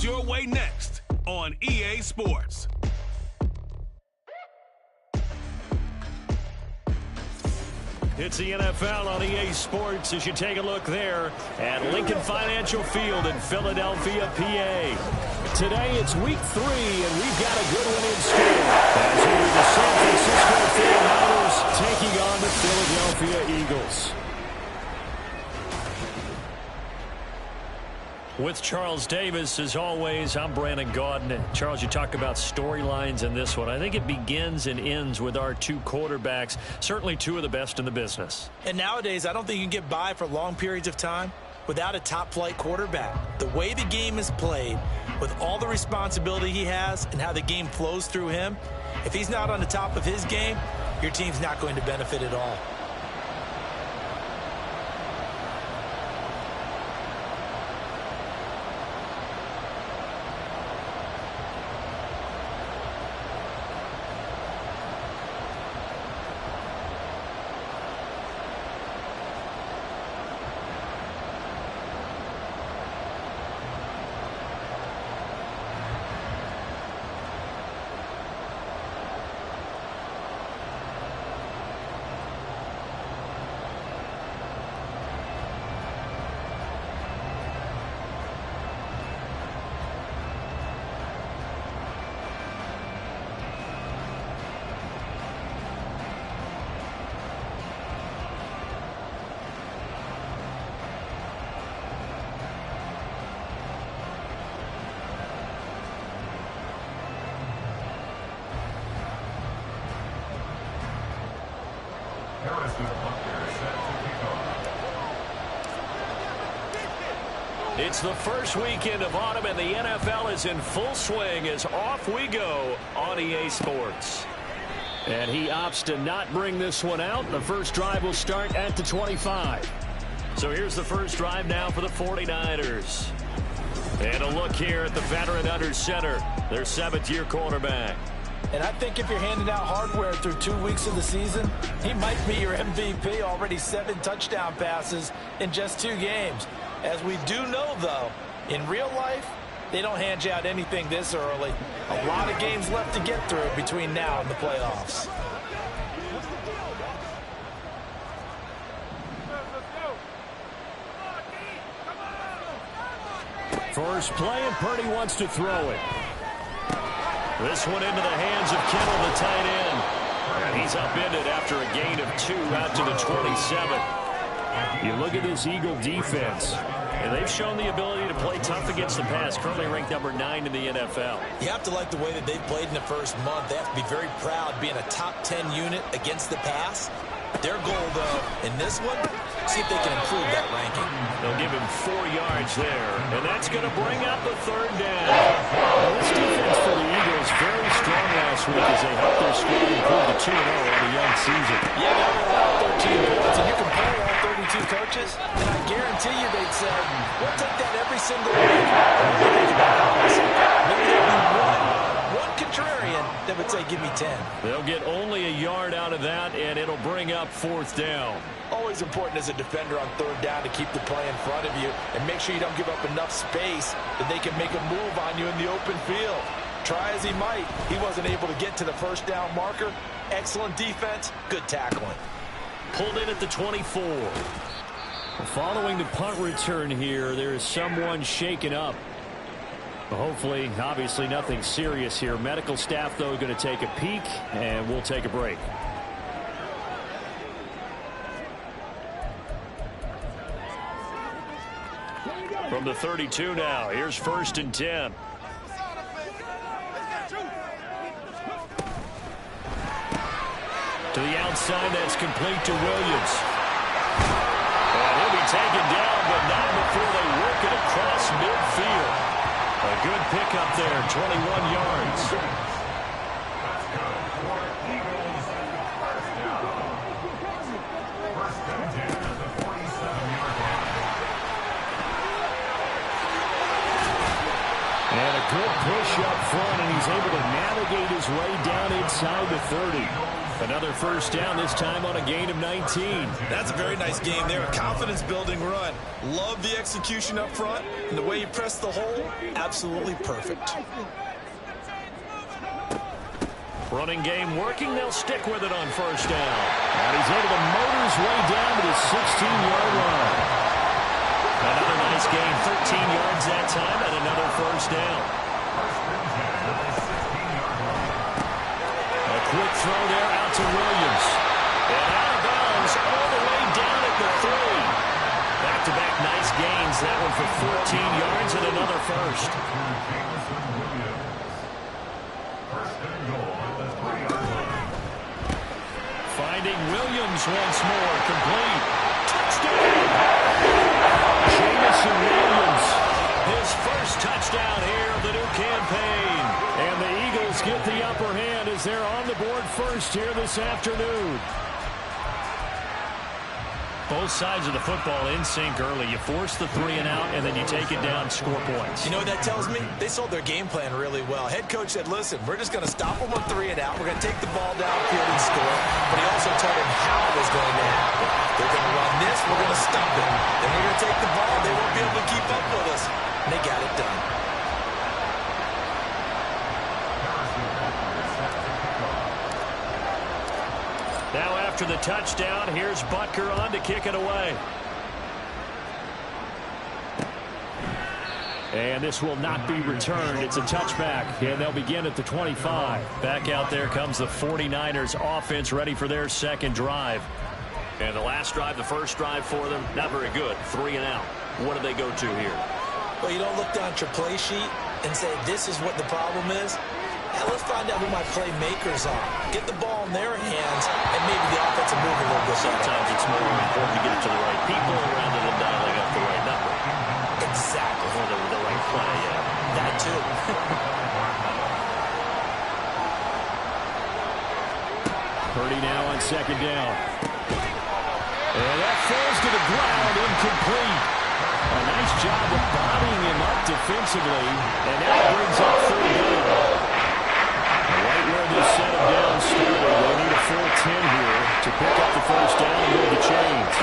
your way next on EA Sports. It's the NFL on EA Sports as you take a look there at Lincoln Financial Field in Philadelphia, PA. Today it's week 3, and we've got a good one in store as here the San Francisco 49ers taking on the Philadelphia Eagles. With Charles Davis, as always, I'm Brandon Gaudin. Charles, you talk about storylines in this one. I think it begins and ends with our two quarterbacks, certainly two of the best in the business. And nowadays, I don't think you can get by for long periods of time without a top-flight quarterback. The way the game is played, with all the responsibility he has and how the game flows through him, if he's not on the top of his game, your team's not going to benefit at all. It's the first weekend of autumn, and the NFL is in full swing as off we go on EA Sports. And he opts to not bring this one out. The first drive will start at the 25. So here's the first drive now for the 49ers. And a look here at the veteran under center, their 7th-year quarterback. And I think if you're handing out hardware through 2 weeks of the season, he might be your MVP. Already 7 touchdown passes in just 2 games. As we do know, though, in real life, they don't hand you out anything this early. A lot of games left to get through between now and the playoffs. First play, and Purdy wants to throw it. This one into the hands of Kittle, the tight end. And he's upended after a gain of 2 out to the 27. You look at this Eagle defense, and they've shown the ability to play tough against the pass, currently ranked number 9 in the NFL. You have to like the way that they've played in the first month. They have to be very proud being a top 10 unit against the pass. Their goal, though, in this one, see if they can improve that ranking. They'll give him 4 yards there, and that's going to bring up the 3rd down. Well, this defense for the Eagles very strong last week as they helped their squad improve to 2-0 on a young season. Yeah, they were allowed 13 points, and you can play all 32 coaches, and I guarantee you they'd say, we'll take that every single week. Maybe there'll be one contrarian that would say, give me 10. They'll get only a yard out of that, and it'll bring up 4th down. Always important as a defender on 3rd down to keep the play in front of you and make sure you don't give up enough space that they can make a move on you in the open field. Try as he might, he wasn't able to get to the 1st down marker. Excellent defense, good tackling. Pulled in at the 24. Following the punt return here, there is someone shaken up. Hopefully, obviously nothing serious here. Medical staff, though, going to take a peek, and we'll take a break. From the 32 now, here's 1st and 10. To the outside, that's complete to Williams. And he'll be taken down, but not before they work it across midfield. A good pickup there, 21 yards. And a good push up front, and he's able to navigate his way down inside the 30. Another first down, this time on a gain of 19. That's a very nice game there. A confidence-building run. Love the execution up front. And the way he pressed the hole, absolutely perfect. Running game working. They'll stick with it on first down. And he's able to motor his way down to the 16-yard line. Another nice gain. 13 yards that time and another first down. A quick throw there out to Williams. And out of bounds all the way down at the 3. Back-to-back nice gains. That one for 14 yards and another first. Finding Williams once more, complete. Touchdown! Jameson Williams, his first touchdown here of the new campaign. And the Eagles get the upper hand as they're on the board first here this afternoon. Both sides of the football in sync early. You force the 3 and out, and then you take it down, score points. You know what that tells me? They sold their game plan really well. Head coach said, listen, we're just going to stop them on 3 and out. We're going to take the ball downfield and score. But he also told them how it was going to happen. They're going to run this. We're going to stop it. Then we're going to take the ball. They won't be able to keep up with us. And they got it done. Now after the touchdown, here's Butker on to kick it away. And this will not be returned. It's a touchback, and they'll begin at the 25. Back out there comes the 49ers offense ready for their second drive. And the last drive, the first drive for them, not very good. 3 and out. What do they go to here? Well, you don't look down at your play sheet and say, this is what the problem is. Yeah, let's find out who my playmakers are. Get the ball in their hands, and maybe the offense will move a little bit. Sometimes it's more important to get it to the right people rather than dialing up the right number. Exactly. Or the right play, yeah. That too. Purdy now on second down. And that falls to the ground, incomplete. A nice job of bodying him up defensively, and now brings up third down. Right where this set of downs started, they need a full 10 here to pick up the first down and move the chains.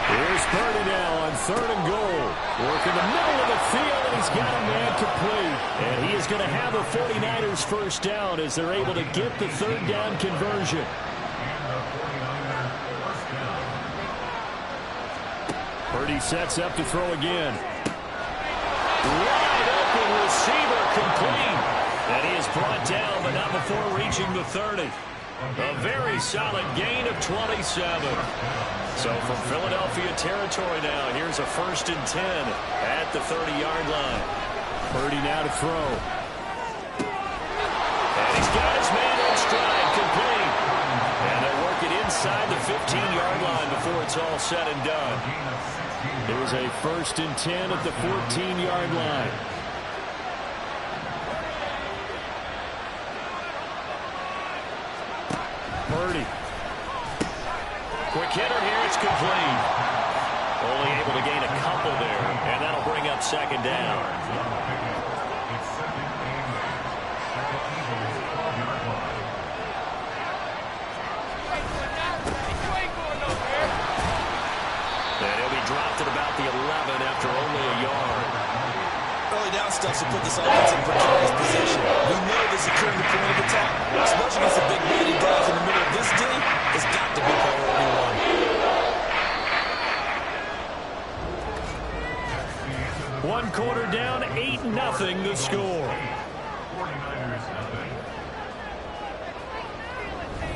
Here's Purdy now on 3rd and goal. Working the middle of the field, and he's got a man complete. And he is going to have a 49ers first down as they're able to get the third down conversion. Purdy sets up to throw again. Wide open receiver, complete. And he is brought down, but not before reaching the 30. A very solid gain of 27. So from Philadelphia territory now, here's a 1st and 10 at the 30-yard line. Purdy now to throw. And he's got his man in stride, complete. And they'll work it inside the 15-yard line before it's all said and done. It was a 1st and 10 at the 14-yard line. Purdy. Quick hitter here, it's complete. Only able to gain a couple there, and that'll bring up second down. And he'll be dropped at about the 11 after only a yard. Early down stuff to put this offense in precarious position. We know that securing the point of attack, especially against the big body guys in the middle of this D, has got to be priority 1. 1 quarter down, 8-0 the score.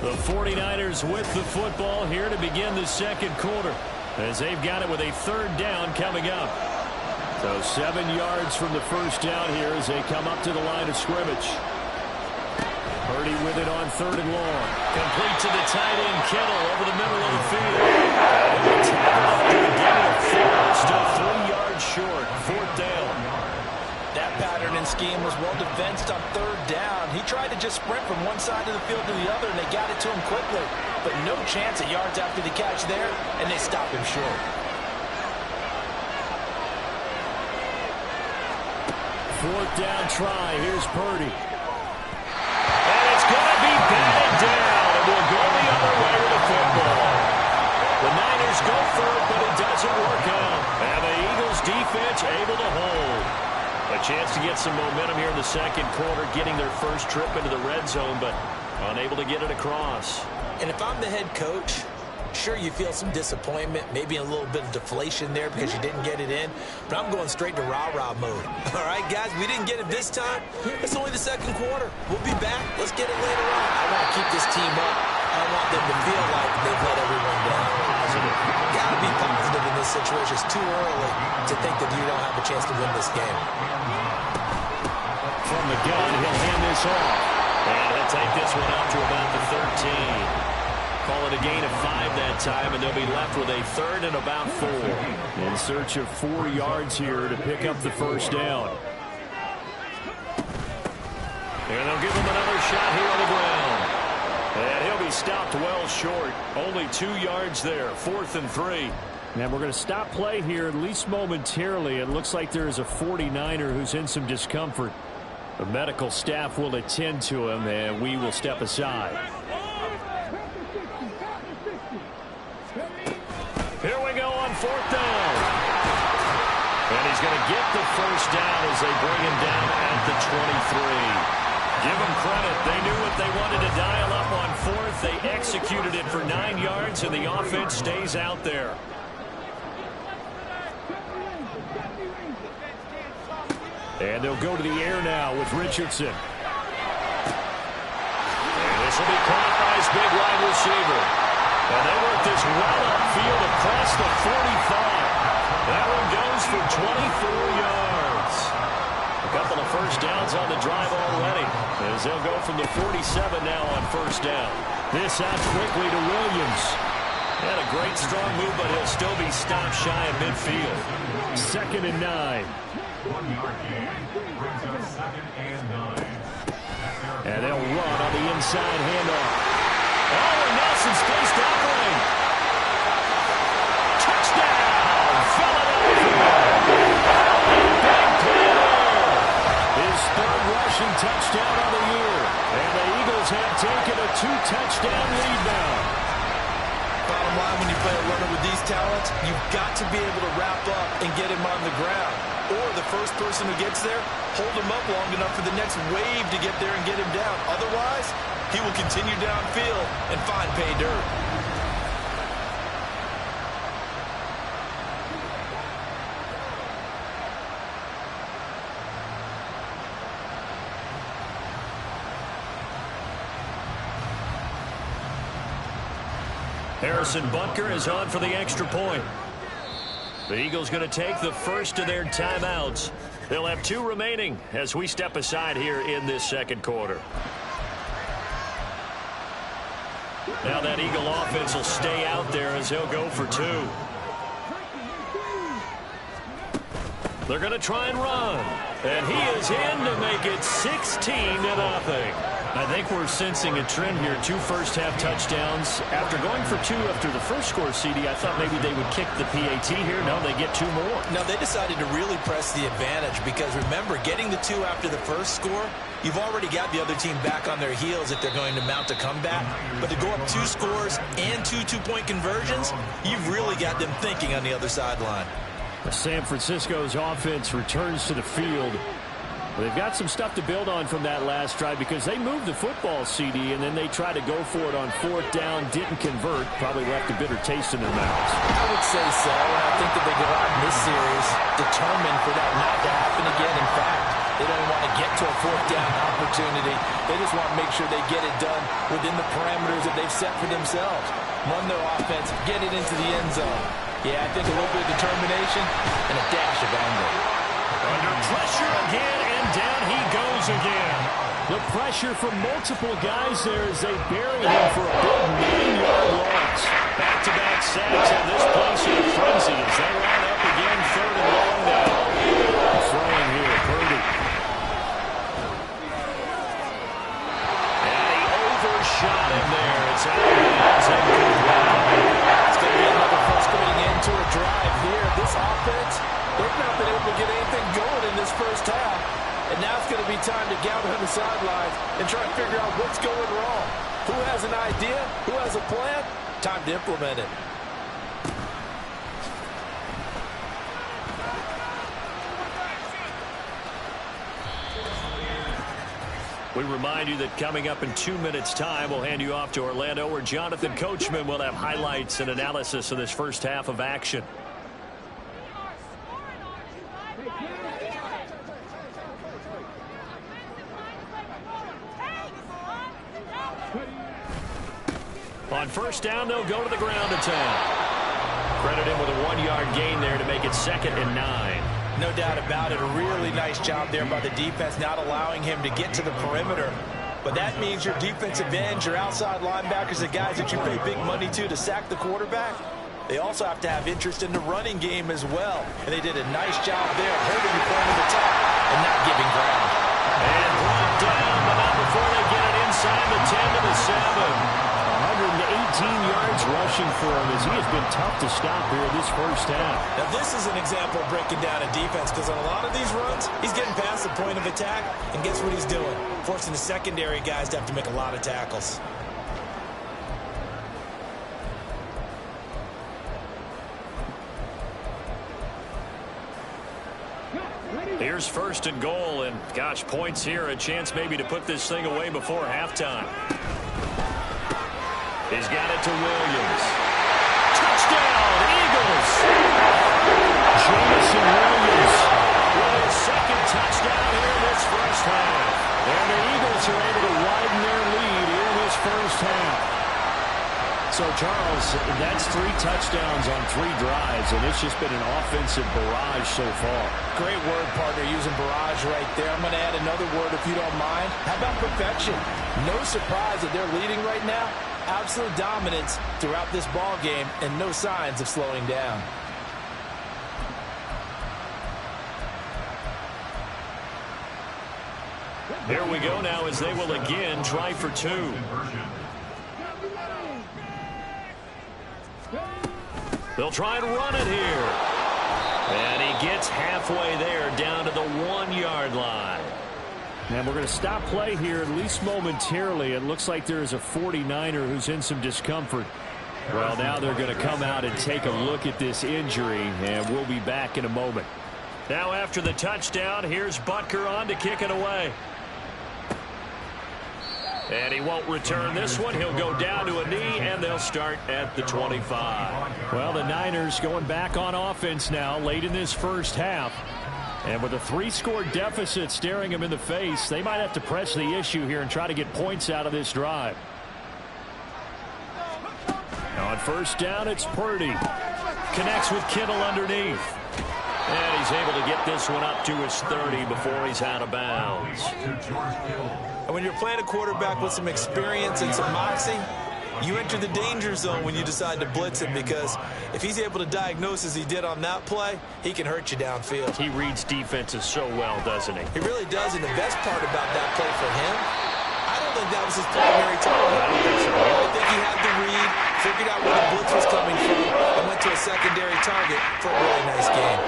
The 49ers with the football here to begin the second quarter, as they've got it with a 3rd down coming up. So 7 yards from the first down here as they come up to the line of scrimmage. Purdy with it on 3rd and long. Complete to the tight end, Kittle, over the middle of the field. And they tackle after a gain of 4, still 3 yards short. 4th down. That pattern and scheme was well defensed on 3rd down. He tried to just sprint from one side of the field to the other, and they got it to him quickly. But no chance at yards after the catch there, and they stopped him short. 4th down try. Here's Purdy. And it's going to be batted down. And we'll go tries to go for it, but it doesn't work out. And the Eagles defense able to hold. A chance to get some momentum here in the second quarter, getting their first trip into the red zone, but unable to get it across. And if I'm the head coach, sure, you feel some disappointment, maybe a little bit of deflation there because you didn't get it in, but I'm going straight to rah-rah mode. All right, guys, we didn't get it this time. It's only the second quarter. We'll be back. Let's get it later on. I want to keep this team up. I don't want them to feel like they've let everyone down. Positive. Got to be positive in this situation. It's too early to think that you don't have a chance to win this game. From the gun, he'll hand this off. And he'll take this one out to about the 13. Call it a gain of 5 that time, and they'll be left with a third and about 4. In search of 4 yards here to pick up the first down. And they'll give him another shot here on the ground. And he'll be stopped well short. Only 2 yards there, 4th and 3. And we're going to stop play here, at least momentarily. It looks like there is a 49er who's in some discomfort. The medical staff will attend to him, and we will step aside. Here we go on 4th down. And he's going to get the first down as they bring him down at the 23. Give them credit. They knew what they wanted to dial up on 4th. They executed it for 9 yards, and the offense stays out there. And they'll go to the air now with Richardson. And this will be caught by his big wide receiver. And they work this well upfield across the 45. That one goes for 24 yards. A couple of first downs on the drive already, as they'll go from the 47 now on first down. This out quickly to Williams. And a great strong move, but he'll still be stopped shy of midfield. 2nd and 9. 1 yard gain brings up 2nd and 9. And they'll run on the inside handoff. Oh, and Nelson spaced that lane. Touchdown, Philadelphia. Big play there. His 3rd rushing touchdown of the year. And the Eagles have taken a 2-touchdown lead now. Bottom line, when you play a runner with these talents, you've got to be able to wrap up and get him on the ground. Or the first person who gets there, hold him up long enough for the next wave to get there and get him down. Otherwise, he will continue downfield and find pay dirt. Harrison Butker is on for the extra point. The Eagles going to take the first of their timeouts. They'll have 2 remaining as we step aside here in this second quarter. Now that Eagle offense will stay out there as he'll go for 2. They're going to try and run. And he is in to make it 16-0. I think we're sensing a trend here. 2 first-half touchdowns. After going for 2 after the first score, CD, I thought maybe they would kick the PAT here. No, they get 2 more. No, they decided to really press the advantage because, remember, getting the 2 after the first score, you've already got the other team back on their heels if they're going to mount a comeback. But to go up 2 scores and 2 two-point conversions, you've really got them thinking on the other sideline. San Francisco's offense returns to the field. They've got some stuff to build on from that last drive because they moved the football, CD, and then they tried to go for it on 4th down, didn't convert, probably left a bitter taste in their mouths. I would say so, and I think that they go out in this series determined for that not to happen again. In fact, they don't want to get to a 4th down opportunity. They just want to make sure they get it done within the parameters that they've set for themselves. Run their offense, get it into the end zone. Yeah, I think a little bit of determination and a dash of anger. Under pressure again, and down he goes again. The pressure from multiple guys there as they bury him for a big 9-yard loss. Back-to-back sacks, and this place in a frenzy as they line up again, 3rd and long now. Throwing here, Purdy. And he overshot him there. It's out of bounds and complete. It's going to be another frustrating end to a drive here. This offense, they've not been able to get anything going in this first half. And now it's going to be time to gather on the sidelines and try to figure out what's going wrong. Who has an idea? Who has a plan? Time to implement it. We remind you that coming up in 2 minutes' time, we'll hand you off to Orlando, where Jonathan Coachman will have highlights and analysis of this first half of action. On first down, they'll go to the ground attack. Credit him with a 1-yard gain there to make it 2nd and 9. No doubt about it. A really nice job there by the defense, not allowing him to get to the perimeter. But that means your defensive ends, your outside linebackers, the guys that you pay big money to sack the quarterback, they also have to have interest in the running game as well. And they did a nice job there, holding the point of attack and not giving ground. And brought down, but not before they get it inside the 10 to the 7. 118 yards rushing for him as he has been tough to stop here this first half. Now this is an example of breaking down a defense, because on a lot of these runs, he's getting past the point of attack, and guess what he's doing? Forcing the secondary guys to have to make a lot of tackles. Here's 1st and goal, and gosh, points here, a chance maybe to put this thing away before halftime. He's got it to Williams. Touchdown, Eagles! Jameson Williams with his 2nd touchdown here in this first half. And the Eagles are able to widen their lead here in this first half. So, Charles, that's 3 touchdowns on 3 drives, and it's just been an offensive barrage so far. Great word, partner, using barrage right there. I'm going to add another word if you don't mind. How about perfection? No surprise that they're leading right now. Absolute dominance throughout this ball game and no signs of slowing down. Here we go now as they will again try for 2. They'll try and run it here. And he gets halfway there down to the 1-yard line. And we're going to stop play here, at least momentarily. It looks like there is a 49er who's in some discomfort. Well, now they're going to come out and take a look at this injury, and we'll be back in a moment. Now after the touchdown, here's Butker on to kick it away. And he won't return this one. He'll go down to a knee, and they'll start at the 25. Well, the Niners going back on offense now late in this first half. And with a 3-score deficit staring him in the face, they might have to press the issue here and try to get points out of this drive. On first down, it's Purdy. Connects with Kittle underneath. And he's able to get this one up to his 30 before he's out of bounds. And when you're playing a quarterback with some experience and some moxie, you enter the danger zone when you decide to blitz him, because if he's able to diagnose as he did on that play, he can hurt you downfield. He reads defenses so well, doesn't he? He really does, and the best part about that play for him, I don't think that was his primary target. I don't think so. I think he had the read, figured out where the blitz was coming from, and went to a secondary target for a really nice game.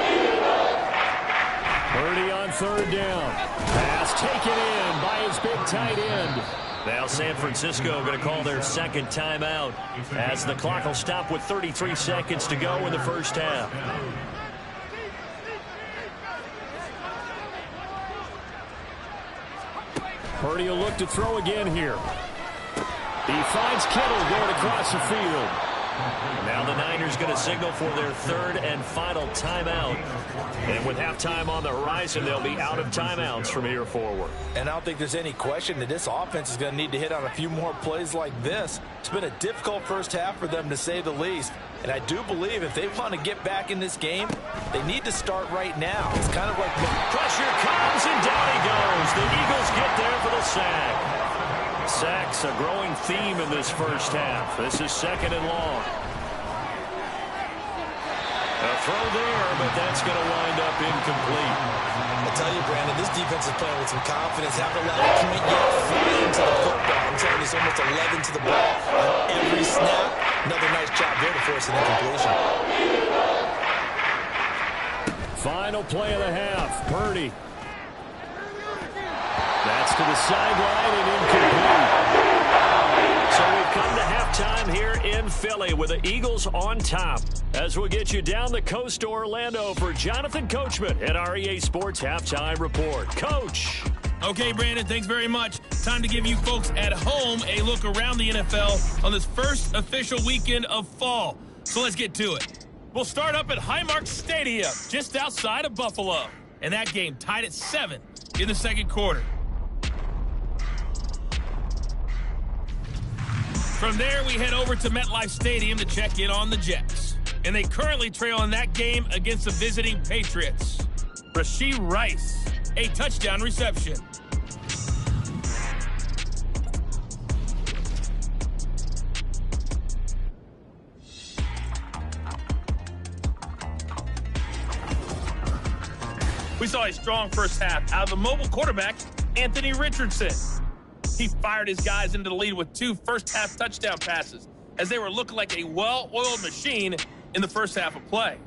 Purdy on 3rd down. Pass taken in by his big tight end. Now San Francisco going to call their 2nd timeout as the clock will stop with 33 seconds to go in the first half. Purdy will look to throw again here. He finds Kittle going across the field. Now the Niners going to signal for their 3rd and final timeout. And with halftime on the horizon, they'll be out of timeouts from here forward. And I don't think there's any question that this offense is going to need to hit on a few more plays like this. It's been a difficult first half for them, to say the least. And I do believe if they want to get back in this game, they need to start right now. It's kind of like pressure comes and down he goes. The Eagles get there for the sack. Sacks a growing theme in this first half. This is 2nd and long. A throw there, but that's going to wind up incomplete. I'll tell you, Brandon, this defense is playing with some confidence. Haven't allowed a point yet flying to the football. I'm telling you, it's almost 11 to the ball on every snap. Another nice job there to force an incompletion. Final play of the half. Purdy. That's to the sideline and incomplete. So we've come to halftime here in Philly with the Eagles on top. As we'll get you down the coast to Orlando for Jonathan Coachman at our EA Sports Halftime Report. Coach. Okay, Brandon, thanks very much. Time to give you folks at home a look around the NFL on this first official weekend of fall. So let's get to it. We'll start up at Highmark Stadium, just outside of Buffalo. And that game tied at 7 in the second quarter. From there, we head over to MetLife Stadium to check in on the Jets. And they currently trail in that game against the visiting Patriots. Rashee Rice, a touchdown reception. We saw a strong first half out of the mobile quarterback, Anthony Richardson. He fired his guys into the lead with 2 first-half touchdown passes as they were looking like a well-oiled machine in the first half of play.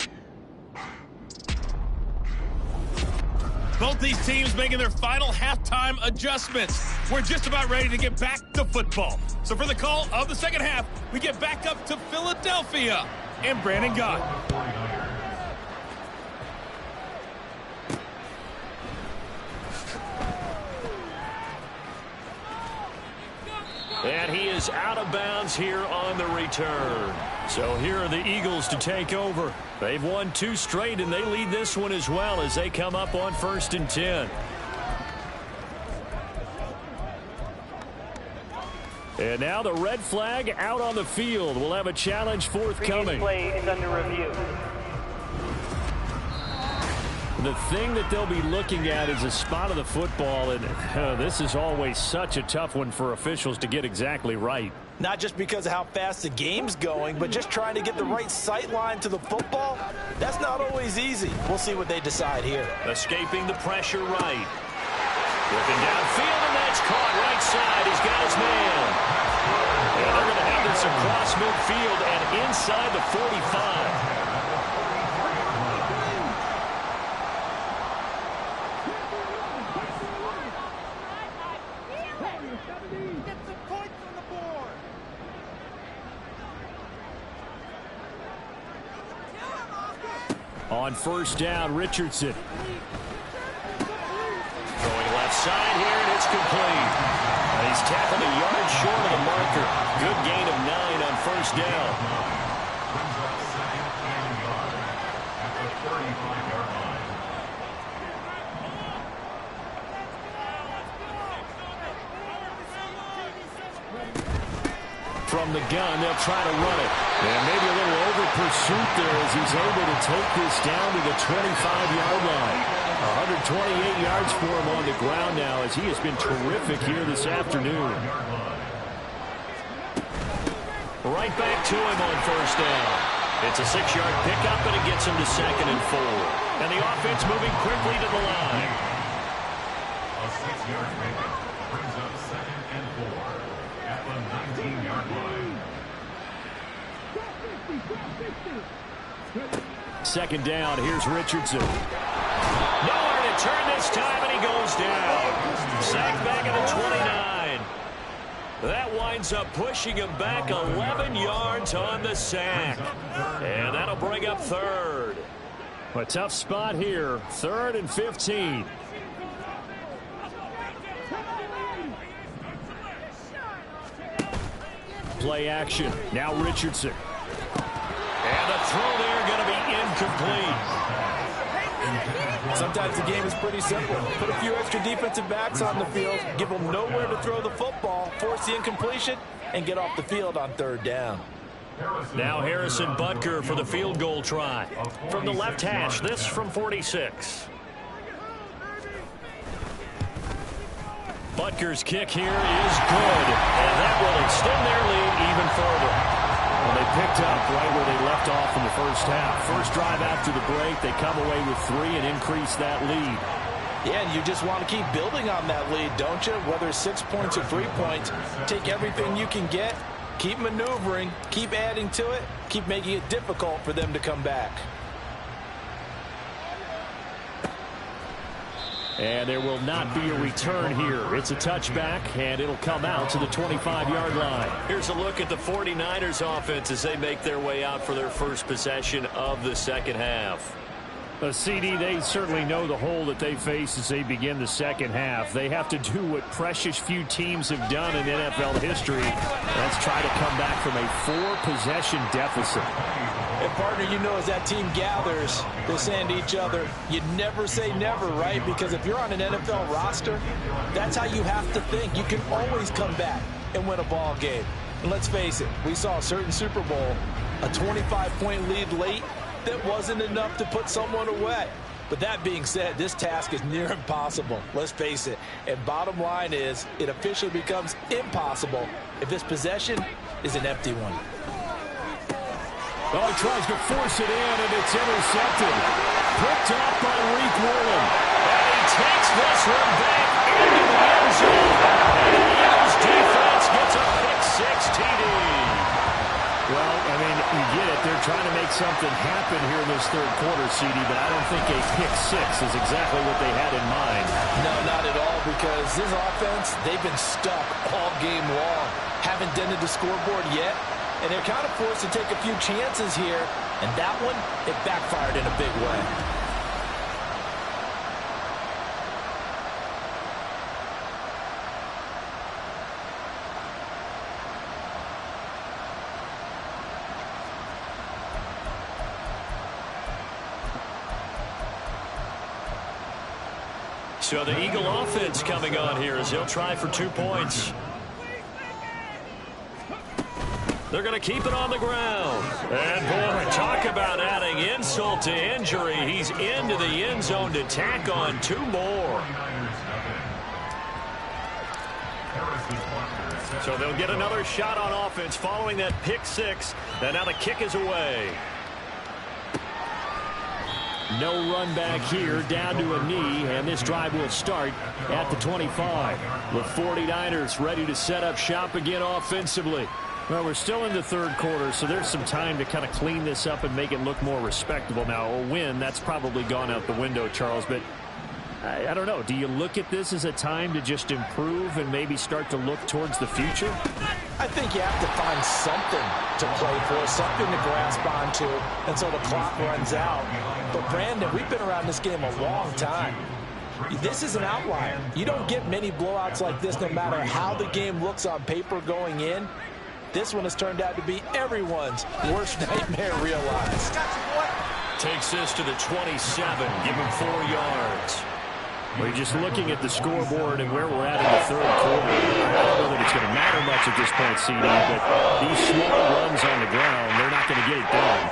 Both these teams making their final halftime adjustments. We're just about ready to get back to football. So for the call of the second half, we get back up to Philadelphia and Brandon Gott. And he is out of bounds here on the return. So here are the Eagles to take over. They've won 2 straight, and they lead this one as well as they come up on 1st and 10. And now the red flag out on the field. We'll have a challenge forthcoming. Play is under review. The thing that they'll be looking at is a spot of the football, and this is always such a tough one for officials to get exactly right. Not just because of how fast the game's going, but just trying to get the right sight line to the football. That's not always easy. We'll see what they decide here. Escaping the pressure right. Looking downfield, and that's caught right side. He's got his man. And they're going to have this across midfield and inside the 45. On 1st down, Richardson. Throwing left side here, and it's complete. And he's tackled a yard short of the marker. Good gain of 9 on 1st down. Brings up 2nd and yard at the 35-yard line. From the gun, they'll try to run it. And maybe a little over pursuit there as he's able to take this down to the 25-yard line. 128 yards for him on the ground now as he has been terrific here this afternoon. Right back to him on 1st down. It's a 6-yard pickup, and it gets him to 2nd and 4. And the offense moving quickly to the line. A 6-yard pickup brings up 2nd and 4 at the 19-yard line. 2nd down, here's Richardson. Nowhere to turn this time, and he goes down. Sacked back at the 29. That winds up pushing him back 11 yards on the sack. And that'll bring up 3rd. A tough spot here, 3rd and 15. Play action, now Richardson. And the throw there going to be incomplete. Sometimes the game is pretty simple. Put a few extra defensive backs on the field, give them nowhere to throw the football, force the incompletion, and get off the field on 3rd down. Now Harrison Butker for the field goal try. From the left hash, this from 46. Butker's kick here is good, and that will extend their lead even further. Well, they picked up right where they left off in the first half. First drive after the break, they come away with 3 and increase that lead. Yeah, and you just want to keep building on that lead, don't you? Whether it's 6 points or 3 points, take everything you can get, keep maneuvering, keep adding to it, keep making it difficult for them to come back. And there will not be a return here. It's a touchback, and it'll come out to the 25-yard line. Here's a look at the 49ers offense as they make their way out for their first possession of the second half. CD, they certainly know the hole that they face as they begin the second half. They have to do what precious few teams have done in NFL history. Let's try to come back from a 4-possession deficit. And, partner, you know, as that team gathers, they're saying to each other, you never say never, right? Because if you're on an NFL roster, that's how you have to think. You can always come back and win a ball game. And let's face it, we saw a certain Super Bowl, a 25-point lead late, that wasn't enough to put someone away. But that being said, this task is near impossible. Let's face it. And bottom line is, it officially becomes impossible if this possession is an empty one. Oh, he tries to force it in, and it's intercepted. Picked up by Reek Woolen. And he takes this one back into the end zone. And the Eagles defense gets a pick-6 TD. Well, I mean, you get it. They're trying to make something happen here in this third quarter, CD, but I don't think a pick-6 is exactly what they had in mind. No, not at all, because this offense, they've been stuck all game long. Haven't dented the scoreboard yet, and they're kind of forced to take a few chances here, and that one, it backfired in a big way. So the Eagle offense coming on here as he'll try for 2 points. They're going to keep it on the ground. And, boy, talk about adding insult to injury. He's into the end zone to tack on 2 more. So they'll get another shot on offense following that pick-6. And now the kick is away. No run back here, down to a knee, and this drive will start at the 25. The 49ers ready to set up shop again offensively. Well, we're still in the third quarter, so there's some time to kind of clean this up and make it look more respectable. Now, a win, that's probably gone out the window, Charles, but I don't know. Do you look at this as a time to just improve and maybe start to look towards the future? I think you have to find something to play for, something to grasp onto until the clock runs out. But, Brandon, we've been around this game a long time. This is an outlier. You don't get many blowouts like this no matter how the game looks on paper going in. This one has turned out to be everyone's worst nightmare realized. Takes this to the 27. Give him 4 yards. We're just looking at the scoreboard and where we're at in the third quarter. I don't know that it's going to matter much at this point, CD, but these small runs on the ground, they're not going to get it done.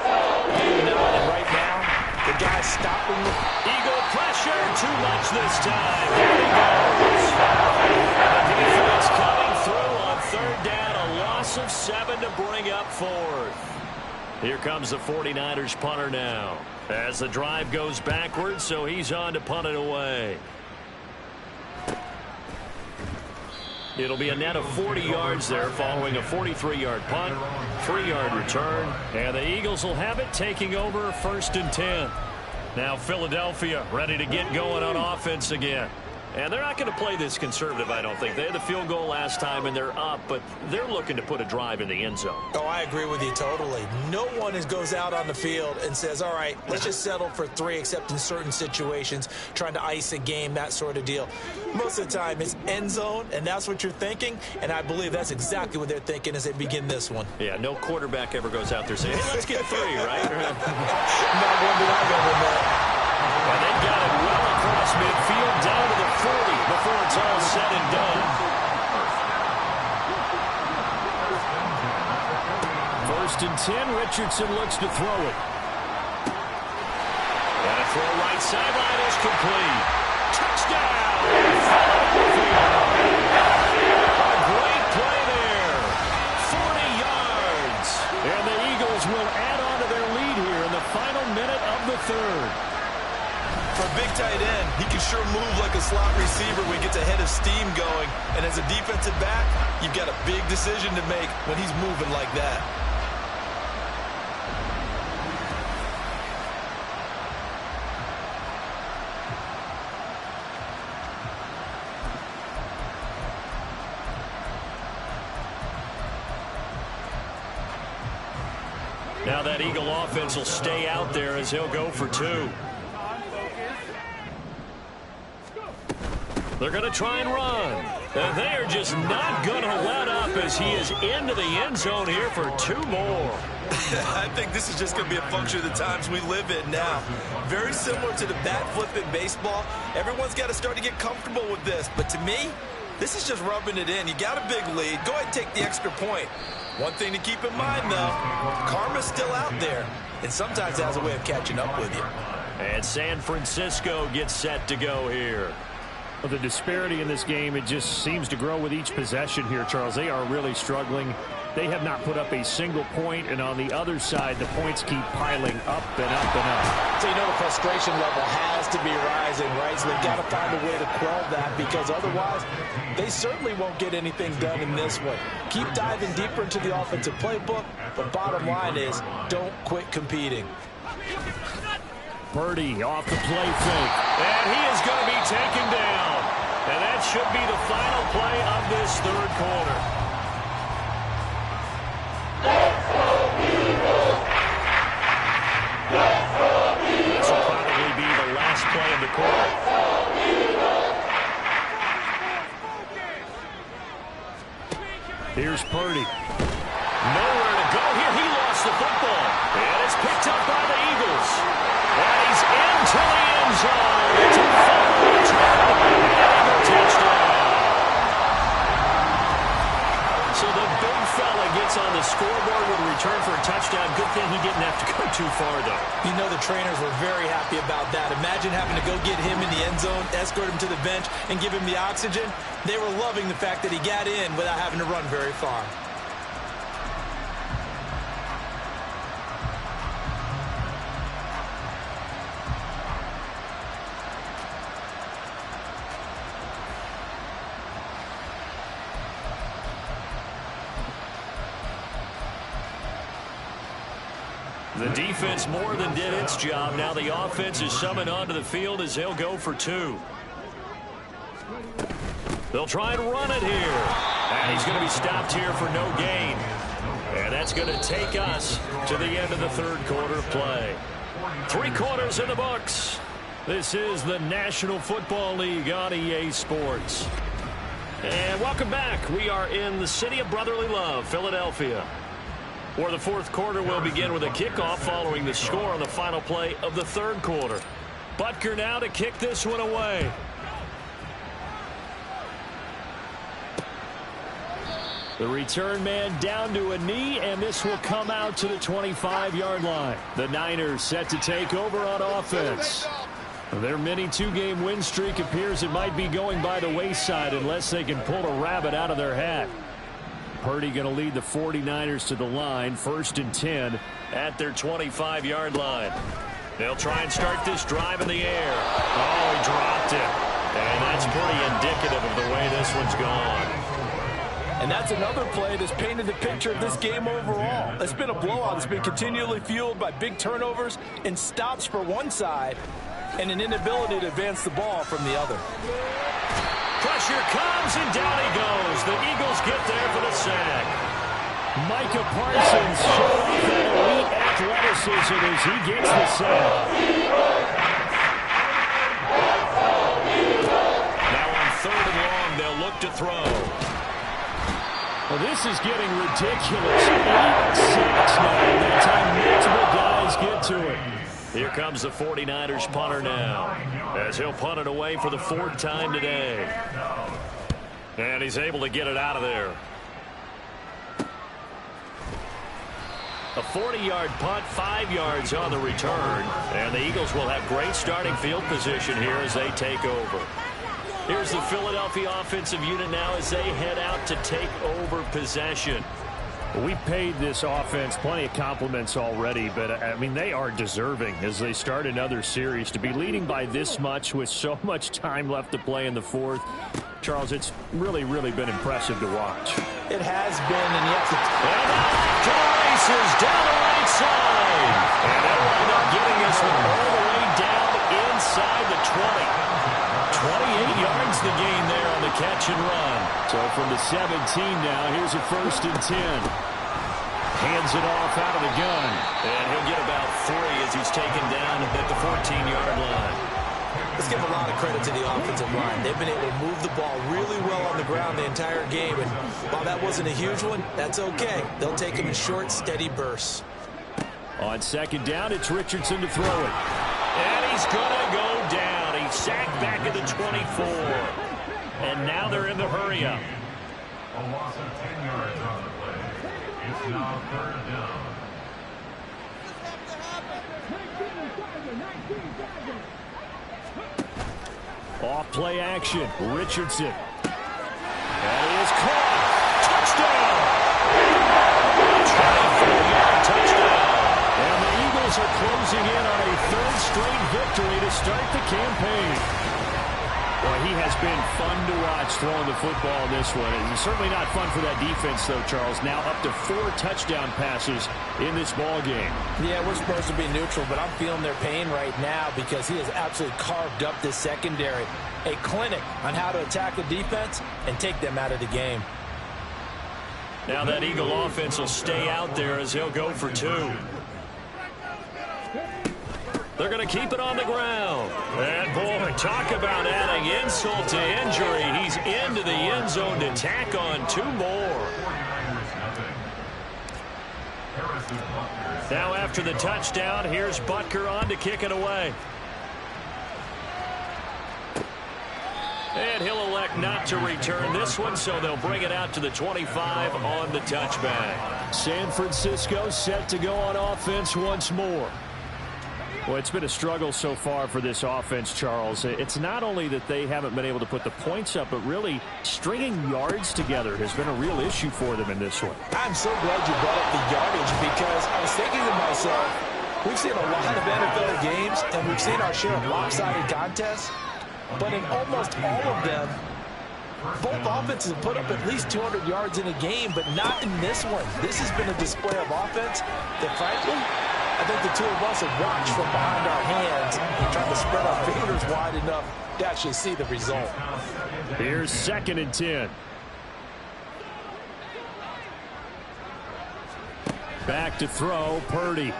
And right now, the guy's stopping the Eagle pressure. Too much this time. There he goes. The defense coming through on third down. A loss of 7 to bring up 4th. Here comes the 49ers punter now. As the drive goes backwards, so he's on to punt it away. It'll be a net of 40 yards there following a 43-yard punt, 3-yard return, and the Eagles will have it taking over 1st and 10. Now Philadelphia ready to get going on offense again. And they're not going to play this conservative, I don't think. They had the field goal last time, and they're up, but they're looking to put a drive in the end zone. Oh, I agree with you totally. No one goes out on the field and says, all right, let's just settle for 3, except in certain situations, trying to ice a game, that sort of deal. Most of the time, it's end zone, and that's what you're thinking, and I believe that's exactly what they're thinking as they begin this one. Yeah, no quarterback ever goes out there saying, hey, let's get 3, right? Not one that I've ever met. And they've got it well across midfield down to the 40 before it's all said and done. 1st and 10, Richardson looks to throw it. And a throw right sideline is complete. Touchdown! Philadelphia! A great play there. 40 yards. And the Eagles will add on to their lead here in the final minute of the third. For a big tight end, he can sure move like a slot receiver when he gets a head of steam going. And as a defensive back, you've got a big decision to make when he's moving like that. Now that Eagle offense will stay out there as he'll go for 2. They're going to try and run. And they are just not going to let up as he is into the end zone here for 2 more. I think this is just going to be a function of the times we live in now. Very similar to the bat flip in baseball. Everyone's got to start to get comfortable with this. But to me, this is just rubbing it in. You got a big lead. Go ahead and take the extra point. One thing to keep in mind, though, karma's still out there. And sometimes it has a way of catching up with you. And San Francisco gets set to go here. Well, the disparity in this game, it just seems to grow with each possession here, Charles. They are really struggling. They have not put up a single point, and on the other side, the points keep piling up and up and up. So you know the frustration level has to be rising, right? So they've got to find a way to quell that, because otherwise they certainly won't get anything done in this one. Keep diving deeper into the offensive playbook, but bottom line is don't quit competing. Purdy off the play fake. And he is going to be taken down. And that should be the final play of this third quarter. This will probably be the last play of the quarter. Here's Purdy. Nowhere to go here. He lost the football. And it's picked up by the Eagles. And he's into the end zone. It's a fumble return and a touchdown. So the big fella gets on the scoreboard with a return for a touchdown. Good thing he didn't have to go too far, though. You know the trainers were very happy about that. Imagine having to go get him in the end zone, escort him to the bench, and give him the oxygen. They were loving the fact that he got in without having to run very far. The defense more than did its job. Now the offense is summoned onto the field as they'll go for 2. They'll try and run it here. And he's going to be stopped here for no gain. And that's going to take us to the end of the third quarter of play. 3 quarters in the books. This is the National Football League on EA Sports. And welcome back. We are in the city of brotherly love, Philadelphia, where the fourth quarter will begin with a kickoff following the score on the final play of the third quarter. Butker now to kick this one away. The return man down to a knee, and this will come out to the 25-yard line. The Niners set to take over on offense. Their mini 2-game win streak appears it might be going by the wayside unless they can pull a rabbit out of their hat. Purdy going to lead the 49ers to the line, 1st and 10 at their 25-yard line. They'll try and start this drive in the air. Oh, he dropped it. And that's pretty indicative of the way this one's gone. And that's another play that's painted the picture of this game overall. It's been a blowout. It's been continually fueled by big turnovers and stops for one side and an inability to advance the ball from the other. Pressure comes, and down he goes. The Eagles get there for the sack. Micah Parsons showed off that elite athleticism as he gets the sack. Now on 3rd and long, they'll look to throw. Well, this is getting ridiculous. 8 sacks now. That time multiple guys get to it. Here comes the 49ers punter now, as he'll punt it away for the 4th time today. And he's able to get it out of there. A 40-yard punt, 5 yards on the return. And the Eagles will have great starting field position here as they take over. Here's the Philadelphia offensive unit now as they head out to take over possession. We've paid this offense plenty of compliments already, but, I mean, they are deserving as they start another series. To be leading by this much with so much time left to play in the 4th, Charles, it's really, really been impressive to watch. It has been, and you have to... And off to the races down the right side. And they'll wind up getting this one all the way down inside the 20. 28 yards the gain there on the catch and run. So from the 17 now, here's a 1st and 10. Hands it off out of the gun. And he'll get about 3 as he's taken down at the 14-yard line. Let's give a lot of credit to the offensive line. They've been able to move the ball really well on the ground the entire game, and while that wasn't a huge one, that's okay. They'll take them in short, steady bursts. On second down, it's Richardson to throw it. And he's going to go down. He's sacked back at the 24. And now they're in the hurry-up. A loss of 10 yards on the play. It's now 3rd down. Off play action. Richardson. That is caught. Touchdown. 24-yard touchdown. And the Eagles are closing in on a 3rd straight victory to start the campaign. Well, he has been fun to watch throwing the football in this one. It's certainly not fun for that defense, though, Charles. Now up to 4 touchdown passes in this ball game. Yeah, we're supposed to be neutral, but I'm feeling their pain right now because he has absolutely carved up this secondary. A clinic on how to attack a defense and take them out of the game. Now that Eagle offense will stay out there as he'll go for 2. They're going to keep it on the ground. And, boy, talk about adding insult to injury. He's into the end zone to tack on 2 more. Now after the touchdown, here's Butker on to kick it away. And he'll elect not to return this one, so they'll bring it out to the 25 on the touchback. San Francisco set to go on offense once more. Well, it's been a struggle so far for this offense, Charles. It's not only that they haven't been able to put the points up, but really stringing yards together has been a real issue for them in this one. I'm so glad you brought up the yardage because I was thinking to myself, we've seen a lot of NFL games, and we've seen our share of lopsided contests, but in almost all of them, both offenses have put up at least 200 yards in a game, but not in this one. This has been a display of offense that, frankly, I think the two of us have watched from behind our hands and tried to spread our fingers wide enough to actually see the result. Here's 2nd and 10. Back to throw, Purdy.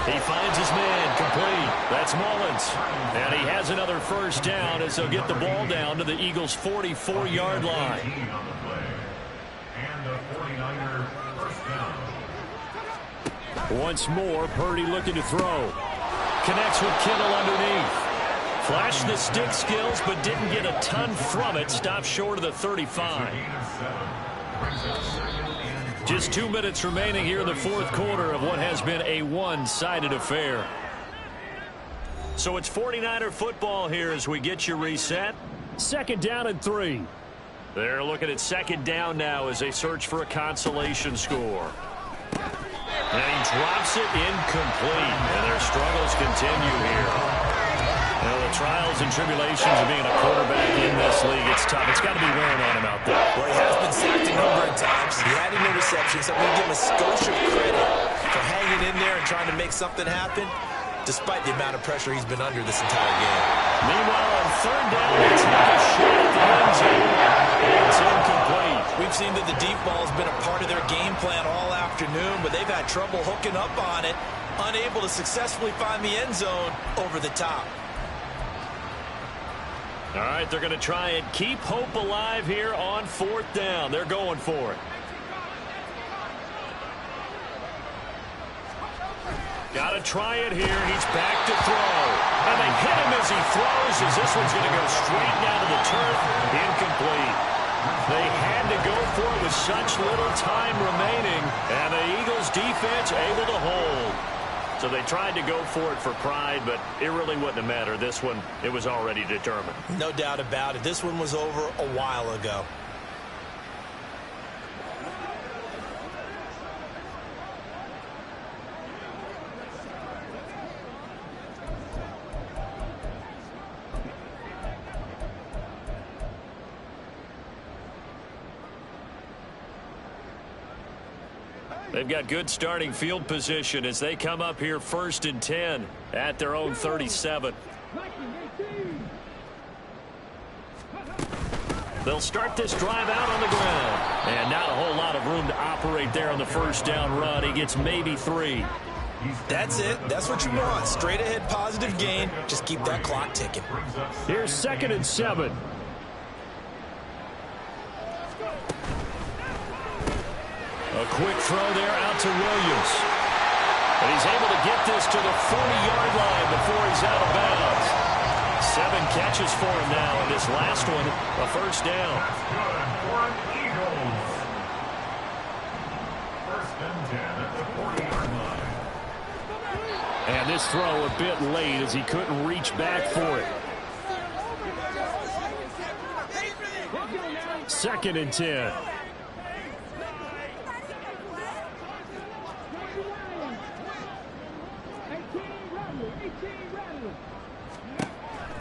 He finds his man, complete. That's Mullins. And he has another 1st down as they'll get the ball down to the Eagles' 44-yard line. And the 49er 1st down. Once more, Purdy looking to throw. Connects with Kittle underneath. Flashed the stick skills, but didn't get a ton from it. Stopped short of the 35. Just 2 minutes remaining here in the 4th quarter of what has been a one-sided affair. So it's 49er football here as we get you reset. 2nd down and 3. They're looking at 2nd down now as they search for a consolation score. And he drops it incomplete, and their struggles continue here. Now, the trials and tribulations of being a quarterback in this league, it's tough. It's got to be wearing on him out there. Well, he has been sacked a number of times. He had interceptions. I'm going to give him a skosh of credit for hanging in there and trying to make something happen, despite the amount of pressure he's been under this entire game. Meanwhile, on 3rd down, they take a shot at the end zone. It's incomplete. We've seen that the deep ball has been a part of their game plan all afternoon, but they've had trouble hooking up on it, unable to successfully find the end zone over the top. All right, they're going to try and keep hope alive here on 4th down. They're going for it. Got to try it here. He's back to throw. And they hit him as he throws, as this one's going to go straight down to the turf. Incomplete. They had to go for it with such little time remaining, and the Eagles defense able to hold. So they tried to go for it for pride, but it really wouldn't have mattered. This one, it was already determined. No doubt about it. This one was over a while ago. They've got good starting field position as they come up here 1st and 10 at their own 37. They'll start this drive out on the ground. And not a whole lot of room to operate there on the 1st down run. He gets maybe 3. That's it. That's what you want. Straight ahead positive gain. Just keep that clock ticking. Here's 2nd and 7. A quick throw there out to Williams. And he's able to get this to the 40-yard line before he's out of bounds. 7 catches for him now, and this last one, a first down. Good for an Eagles. 1st and 10 at the 40-yard line. And this throw a bit late as he couldn't reach back for it. 2nd and 10.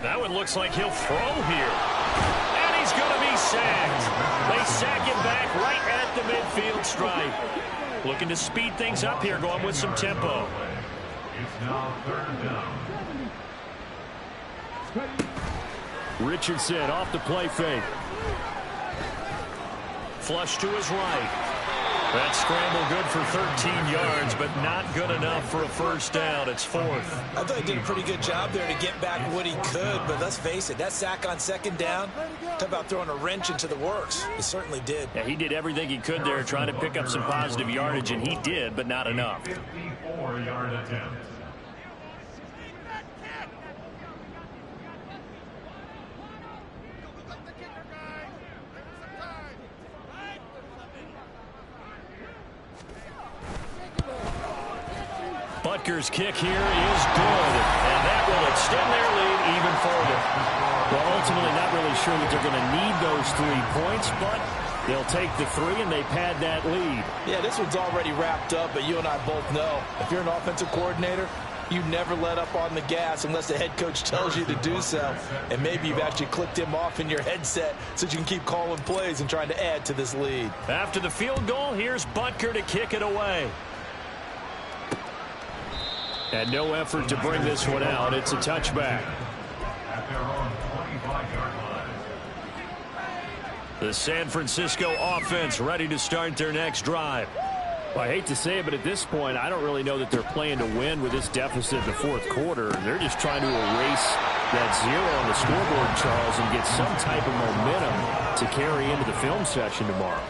That one looks like he'll throw here. And he's going to be sacked. They sack him back right at the midfield stripe. Looking to speed things up here, going with some tempo. It's now 3rd down. Richardson off the play fake. Flush to his right. That scramble good for 13 yards, but not good enough for a first down. It's 4th. I thought he did a pretty good job there to get back what he could, but let's face it, that sack on 2nd down, talk about throwing a wrench into the works. He certainly did. Yeah, he did everything he could there trying to pick up some positive yardage, and he did, but not enough. 54-yard attempt. Butker's kick here is good, and that will extend their lead even further. Well, ultimately not really sure that they're going to need those 3 points, but they'll take the 3 and they pad that lead. Yeah, this one's already wrapped up, but you and I both know if you're an offensive coordinator, you never let up on the gas unless the head coach tells you to do so. And maybe you've actually clicked him off in your headset so you can keep calling plays and trying to add to this lead. After the field goal, here's Butker to kick it away. And no effort to bring this one out. It's a touchback. At their own 25-yard line. The San Francisco offense ready to start their next drive. Well, I hate to say it, but at this point, I don't really know that they're playing to win with this deficit in the 4th quarter. They're just trying to erase that 0 on the scoreboard, Charles, and get some type of momentum to carry into the film session tomorrow.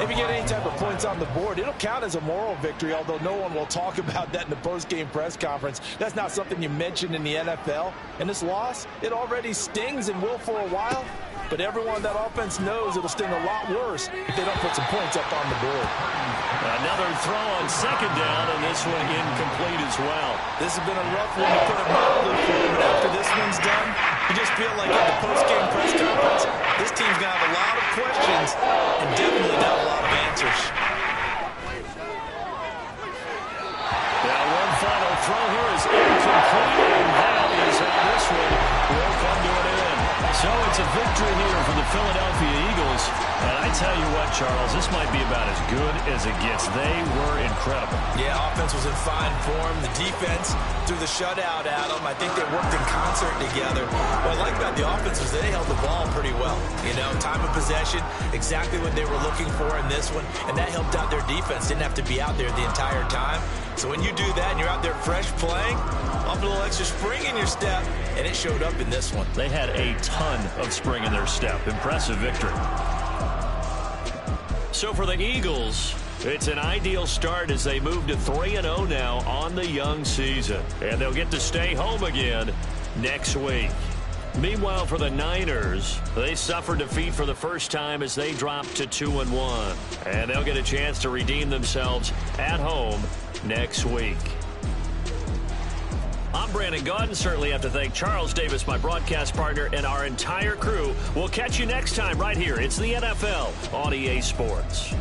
If you get any type of points on the board, it'll count as a moral victory, although no one will talk about that in the post-game press conference. That's not something you mentioned in the NFL. And this loss, it already stings and will for a while, but everyone on that offense knows it'll sting a lot worse if they don't put some points up on the board. Another throw on 2nd down, and this one incomplete as well. This has been a rough one to put it mildly for him, but after this one's done, you just feel like at the post-game press conference, this team's going to have a lot of questions and definitely not a lot of answers. Now one final throw here is incomplete, and that is how this one will come to an end. So it's a victory here for the Philadelphia Eagles. And I tell you what, Charles, this might be about as good as it gets. They were incredible. Yeah, offense was in fine form. The defense threw the shutout at them. I think they worked in concert together. What I like about the offense was they held the ball pretty well. You know, time of possession, exactly what they were looking for in this one. And that helped out their defense. Didn't have to be out there the entire time. So when you do that and you're out there fresh playing, up a little extra spring in your step, and it showed up in this one. They had a ton of spring in their step. Impressive victory. So for the Eagles, it's an ideal start as they move to 3-0 now on the young season. And they'll get to stay home again next week. Meanwhile, for the Niners, they suffered defeat for the first time as they dropped to 2-1. And they'll get a chance to redeem themselves at home next week. I'm Brandon Gaudin. Certainly have to thank Charles Davis, my broadcast partner, and our entire crew. We'll catch you next time right here. It's the NFL on EA Sports.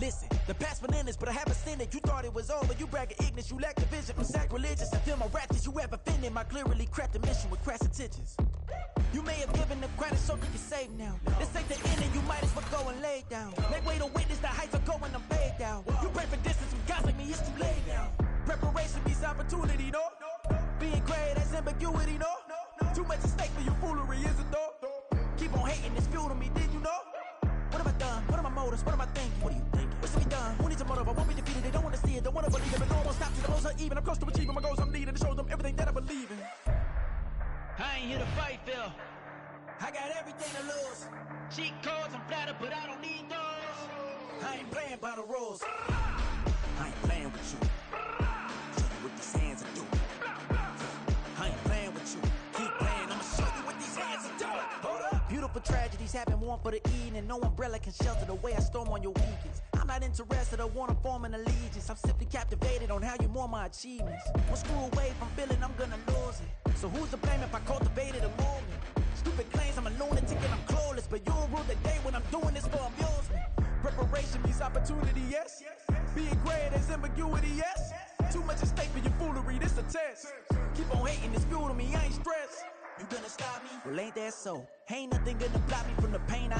Listen, the past bananas, but I haven't seen it. You thought it was over, you bragging ignorance, you lack the vision from sacrilegious. I feel my raptors, you have offended my clearly crafted mission with crass intentions. You may have given them credit so you can save now. This ain't the ending, you might as well go and lay down. Make way to witness the heights are going, I'm paid down. You pray for distance from guys like me, it's too late now. Preparation means opportunity, no? Being great has ambiguity, no? Too much at stake for your foolery, is it though? Keep on hating, it's fuel to me, did you know? What have I done? What are my motives? What am I thinking? What are you thinking? What's to be done? Who needs a motive? I won't be defeated. They don't want to see it. Don't want to believe it. But no one won't stop till the most uneven. I'm close to achieving my goals. I'm needing to show them everything that I believe in. I ain't here to fight, Phil. I got everything to lose. Cheat codes, I'm flattered, but I don't need those. I ain't playing by the rules. I ain't playing with you. Show you what these hands are doing. I ain't playing with you. Keep playing. I'ma show you what these hands are doing. Hold up. Beautiful tragedies happen, one for the evening. No umbrella can shelter the way I storm on your weekends. I'm not interested or want to form an allegiance. I'm simply captivated on how you more my achievements. One screw away from feeling I'm gonna lose it. So who's to blame if I cultivated a movement? Stupid claims I'm a lunatic and I'm clueless, but you'll rule the day when I'm doing this for amusement. Preparation means opportunity, yes. Being great is ambiguity, yes. Too much at stake for your foolery, this a test. Keep on hating, it's fuel to me, I ain't stressed. You gonna stop me? Well, ain't that so? Ain't nothing gonna block me from the pain I